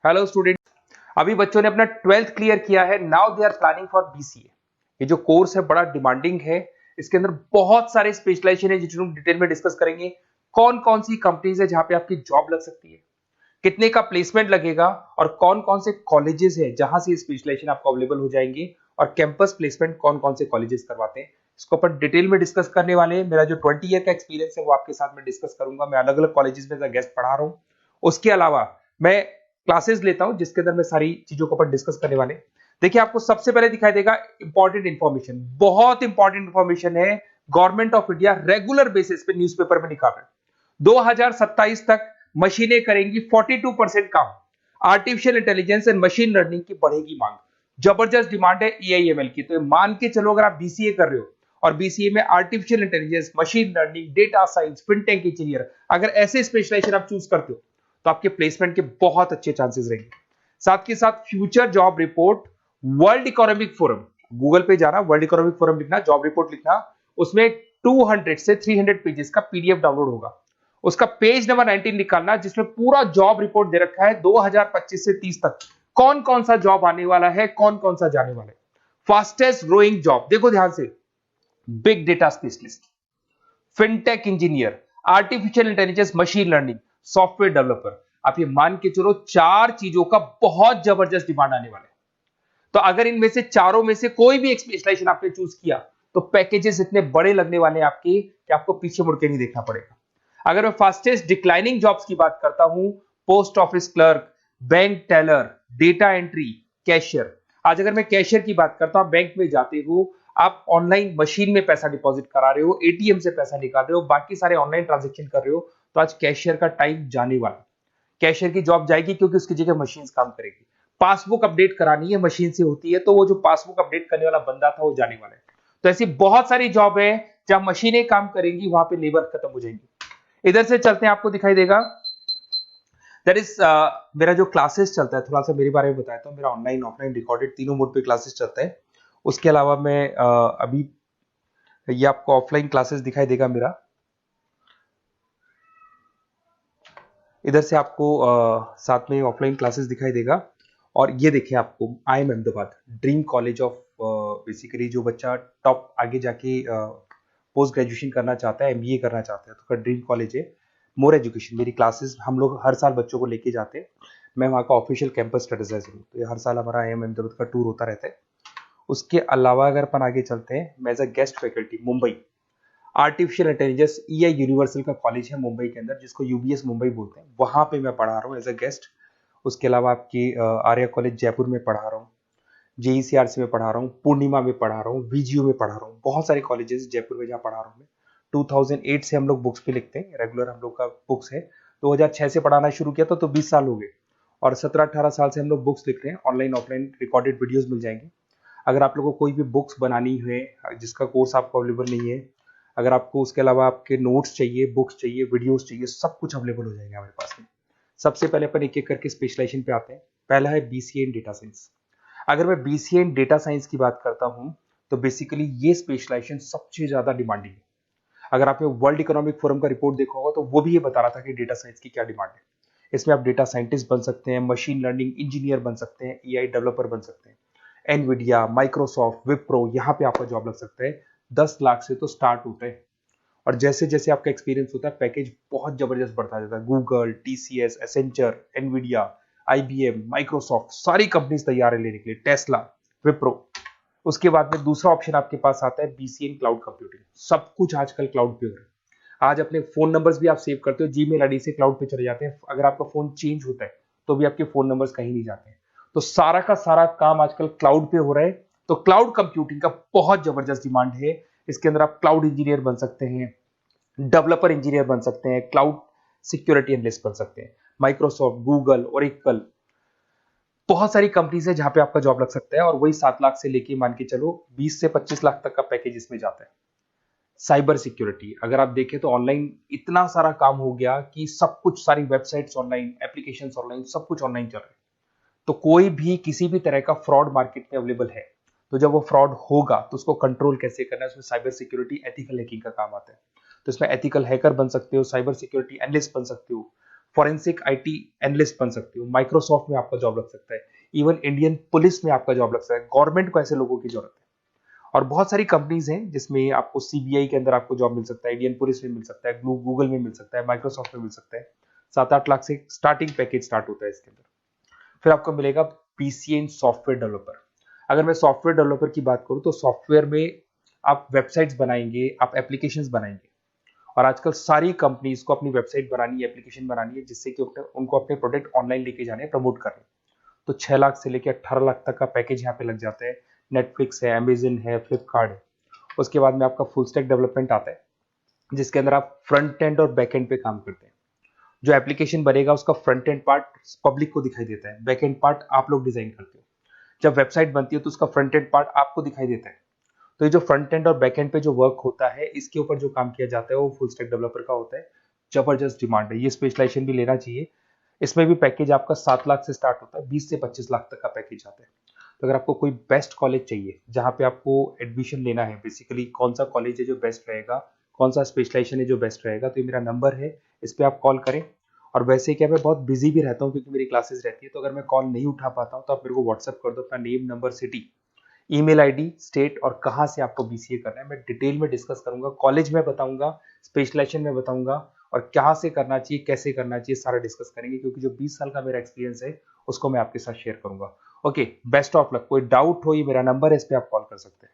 Hello student. अभी बच्चों ने अपना 12th क्लियर किया है। Now they are planning for BCA. ये जो कोर्स है बड़ा डिमांडिंग है। इसके अंदर बहुत सारे स्पेशलाइजेशन है जिनको हम डिटेल में डिस्कस करेंगे। कौन कौन सी कंपनीज है जहां पे आपकी जॉब लग सकती है, कितने का प्लेसमेंट लगेगा और कौन कौन से कॉलेजेस है जहां से स्पेशलाइजेशन आपको अवेलेबल हो जाएंगे और कैंपस प्लेसमेंट कौन कौन से कॉलेजेस करवाते हैं, इसको अपन डिटेल में डिस्कस करने वाले हैं। मेरा जो 20 ईयर का एक्सपीरियंस है वो आपके साथ में डिस्कस करूंगा। मैं अलग अलग कॉलेजेस में गेस्ट पढ़ा रहा हूँ। उसके अलावा मैं क्लासेस लेता हूं जिसके अंदर मैं सारी चीजों को अपन डिस्कस करने वाले। देखिए, आपको सबसे पहले दिखाई देगा इंपॉर्टेंट इंफॉर्मेशन, बहुत इंपॉर्टेंट इंफॉर्मेशन है। Government of India regular basis पे न्यूज़पेपर में निकाल रहे हैं 2027 तक मशीनें करेंगी 42% काम। Artificial intelligence and machine learning की बढ़ेगी मांग। जबरदस्त डिमांड है एआईएमएल की। तो मान के चलो, अगर आप बीसीए कर रहे हो और बीसीए में artificial intelligence, machine learning, data science, fintech engineer, अगर ऐसे स्पेशलाइजेशन आप चूज करते हो तो आपके प्लेसमेंट के बहुत अच्छे चांसेस रहेंगे। साथ के साथ future job report, world economic forum, Google पे जाना, वर्ल्ड इकोनॉमिक फोरम लिखना, जॉब रिपोर्ट लिखना, उसमें 200 से 300 पेजेस का पीडीएफ डाउनलोड होगा। उसका पेज नंबर 19 निकालना जिसमें पूरा जॉब रिपोर्ट दे रखा है 2025 से 30 तक कौन कौन सा जॉब आने वाला है, कौन कौन सा जाने वाला है। फास्टेस्ट ग्रोइंग जॉब देखो ध्यान से, big data specialist, fintech engineer, artificial intelligence, machine learning, software developer. आप ये मान के चलो 4 चीजों का बहुत जबरदस्त डिमांड आने वाला है। तो अगर इनमें से चारों में से कोई भी एक स्पेशलाइजेशन आपने चूज किया तो पैकेजेस इतने बड़े लगने वाले हैं आपके कि आपको पीछे मुड़ के नहीं देखना पड़ेगा। अगर मैं फास्टेस्ट डिक्लाइनिंग जॉब्स की बात करता हूं, post office clerk, bank teller, data entry, cashier. आज अगर मैं कैशियर की बात करता हूं, बैंक में जाते हो, आप ऑनलाइन मशीन में पैसा डिपॉजिट करा रहे हो, एटीएम से पैसा निकाल रहे हो, बाकी सारे ऑनलाइन ट्रांजेक्शन कर रहे हो, तो आज कैशियर का टाइम जाने वाला। कैशियर की जॉब जाएगी क्योंकि उसकी जगह मशीन काम करेगी। पासबुक अपडेट करानी है, मशीन से होती है, तो वो जो पासबुक अपडेट करने वाला बंदा था वो जाने वाला है। तो ऐसी बहुत सारी जॉब है जहां मशीनें काम करेंगी, वहां पे लेबर खत्म हो जाएंगी। इधर से चलते हैं, आपको दिखाई देगा दैट इज मेरा जो क्लासेस चलता है, थोड़ा सा मेरे बारे में बताता हूँ। मेरा ऑनलाइन ऑफलाइन रिकॉर्डेड तीनों मोड पे क्लासेस चलता है। उसके अलावा मैं अभी ये आपको ऑफलाइन क्लासेस दिखाई देगा मेरा। इधर से आपको साथ में ऑफलाइन क्लासेस दिखाई देगा। और ये देखिए, आपको IIM Ahmedabad, dream college of, basically जो बच्चा टॉप आगे जाके पोस्ट ग्रेजुएशन करना चाहता है, एमबीए करना चाहता है, तो उसका ड्रीम कॉलेज है। मोर एजुकेशन मेरी क्लासेस हम लोग हर साल बच्चों को लेके जाते हैं। मैं वहाँ का ऑफिशियल कैंपस स्ट्रेटेजाइजर हूँ, तो ये हर साल हमारा IIM अहमदाबाद का टूर होता रहता है। उसके अलावा अगर अपन आगे चलते हैं, मैं as a guest faculty Mumbai artificial intelligence EI universal का कॉलेज है मुंबई के अंदर, जिसको UBS मुंबई बोलते हैं, वहां पे मैं पढ़ा रहा हूँ एज अ गेस्ट। उसके अलावा आपकी आर्या कॉलेज जयपुर में पढ़ा रहा हूँ, JECRC में पढ़ा रहा हूँ, पूर्णिमा में पढ़ा रहा हूँ, VGU में पढ़ा रहा हूँ। बहुत सारे कॉलेजेस जयपुर में जहाँ पढ़ा रहा हूँ मैं। 2008 से हम लोग बुक्स पे लिखते हैं, रेगुलर हम लोग का बुक्स है। 2006 से पढ़ाना शुरू किया तो 20 साल हो गए, और 17-18 साल से हम लोग बुक्स लिख रहे हैं। ऑनलाइन ऑफलाइन रिकॉर्डेड वीडियोस मिल जाएंगे। अगर आप लोगों को कोई भी बुक्स बनानी है जिसका कोर्स आपको अवेलेबल नहीं है, अगर आपको उसके अलावा आपके नोट्स चाहिए, बुक्स चाहिए, वीडियोस चाहिए, सब कुछ अवेलेबल हो जाएगा हमारे पास में। सबसे पहले अपन एक एक करके स्पेशलाइजेशन पे आते हैं। पहला है BCA इन डेटा साइंस। अगर मैं BCA इन डेटा साइंस की बात करता हूं तो बेसिकली ये स्पेशलाइजेशन सबसे ज्यादा डिमांडिंग है। अगर आपने वर्ल्ड इकोनॉमिक फोरम का रिपोर्ट देखा होगा तो वो भी ये बता रहा था कि डेटा साइंस की क्या डिमांड है। इसमें आप डेटा साइंटिस्ट बन सकते हैं, मशीन लर्निंग इंजीनियर बन सकते हैं, AI डेवलपर बन सकते हैं। एनवीडिया, माइक्रोसॉफ्ट, विप्रो, यहाँ पे आपका जॉब लग सकता है। 10 लाख से तो स्टार्ट होता है, और जैसे जैसे आपका एक्सपीरियंस होता है पैकेज बहुत जबरदस्त बढ़ता जाता है। Google, TCS, Accenture, Nvidia, IBM, Microsoft, सारी कंपनीज तैयार है लेने के लिए, टेस्ला, विप्रो। उसके बाद में दूसरा ऑप्शन आपके पास आता है BCA इन क्लाउड कंप्यूटिंग। सब कुछ आजकल क्लाउड पे हो रहा है। आज अपने फोन नंबर्स भी आप सेव करते हो, जीमेल आईडी से क्लाउड पे चले जाते हैं। अगर आपका फोन चेंज होता है तो भी आपके फोन नंबर्स कहीं नहीं जाते हैं। तो सारा का सारा काम आजकल क्लाउड पे हो रहा है। तो क्लाउड कंप्यूटिंग का बहुत जबरदस्त डिमांड है। इसके अंदर आप क्लाउड इंजीनियर बन सकते हैं, डेवलपर इंजीनियर बन सकते हैं, क्लाउड सिक्योरिटी एनालिस्ट बन सकते हैं। माइक्रोसॉफ्ट, गूगल, ओरेकल, बहुत सारी कंपनीज है जहां पे आपका जॉब लग सकता है। और वही 7 लाख से लेके मान के चलो 20 से 25 लाख तक का पैकेज इसमें जाता है। साइबर सिक्योरिटी अगर आप देखें तो ऑनलाइन इतना सारा काम हो गया कि सब कुछ, सारी वेबसाइट्स ऑनलाइन, एप्लीकेशंस ऑनलाइन, सब कुछ ऑनलाइन चल रहा है। तो कोई भी किसी भी तरह का फ्रॉड मार्केट में अवेलेबल है, तो जब वो फ्रॉड होगा तो उसको कंट्रोल कैसे करना है, उसमें साइबर सिक्योरिटी, एथिकल हैकिंग का काम आता है। तो इसमें एथिकल हैकर बन सकते हो, साइबर सिक्योरिटी एनालिस्ट बन सकते हो, फॉरेंसिक आईटी एनालिस्ट बन सकते हो, माइक्रोसॉफ्ट में आपका जॉब लग सकता है, इवन इंडियन पुलिस में आपका जॉब लग सकता है। गवर्नमेंट को ऐसे लोगों की जरूरत है। और बहुत सारी कंपनीज हैं जिसमें आपको सीबीआई के अंदर आपको जॉब मिल सकता है, इंडियन पुलिस में मिल सकता है, गूगल में मिल सकता है, माइक्रोसॉफ्ट में मिल सकता है। 7-8 लाख से स्टार्टिंग पैकेज स्टार्ट होता है इसके अंदर। फिर आपको मिलेगा पीसीए इन सॉफ्टवेयर डेवलपर। अगर मैं सॉफ्टवेयर डेवलपर की बात करूं तो सॉफ्टवेयर में आप वेबसाइट्स बनाएंगे, आप एप्लीकेशंस बनाएंगे। और आजकल सारी कंपनीज को अपनी वेबसाइट बनानी है, एप्लीकेशन बनानी है, जिससे कि उनको अपने प्रोडक्ट ऑनलाइन लेके जाने हैं, प्रमोट करने। तो 6 लाख से लेकर 18 लाख तक का पैकेज यहाँ पे लग जाता है। नेटफ्लिक्स है, अमेजन है, फ्लिपकार्ट है। उसके बाद में आपका फुल स्टैक डेवलपमेंट आता है, जिसके अंदर आप फ्रंट एंड और बैक एंड पे काम करते हैं। जो एप्लीकेशन बनेगा उसका फ्रंट एंड पार्ट पब्लिक को दिखाई देता है, बैक एंड पार्ट आप लोग डिजाइन करते हो। जब वेबसाइट बनती है तो उसका फ्रंट एंड पार्ट आपको दिखाई देता है। तो ये जो फ्रंट एंड और बैक एंड पे जो वर्क होता है, इसके ऊपर जो काम किया जाता है वो फुल स्टैक डेवलपर का होता है। जबरदस्त डिमांड है, ये स्पेशलाइजेशन भी लेना चाहिए। इसमें भी पैकेज आपका 7 लाख से स्टार्ट होता है, 20 से 25 लाख तक का पैकेज आता है। तो अगर आपको कोई बेस्ट कॉलेज चाहिए जहाँ पे आपको एडमिशन लेना है, बेसिकली कौन सा कॉलेज है जो बेस्ट रहेगा, कौन सा स्पेशलाइजेशन है जो बेस्ट रहेगा, तो ये मेरा नंबर है, इस पर आप कॉल करें। और वैसे क्या, मैं बहुत बिजी भी रहता हूँ क्योंकि मेरी क्लासेस रहती है, तो अगर मैं कॉल नहीं उठा पाता हूँ तो आप मेरे को व्हाट्सअप कर दो अपना name, number, city, email ID, state और कहाँ से आपको बीसीए करना है। मैं डिटेल में डिस्कस करूंगा, कॉलेज में बताऊंगा, स्पेशलाइजेशन में बताऊंगा, और कहाँ से करना चाहिए, कैसे करना चाहिए, सारा डिस्कस करेंगे, क्योंकि जो 20 साल का मेरा एक्सपीरियंस है उसको मैं आपके साथ शेयर करूंगा। Okay, best of luck. कोई डाउट हो, ये मेरा नंबर है, इस पे आप कॉल कर सकते हैं।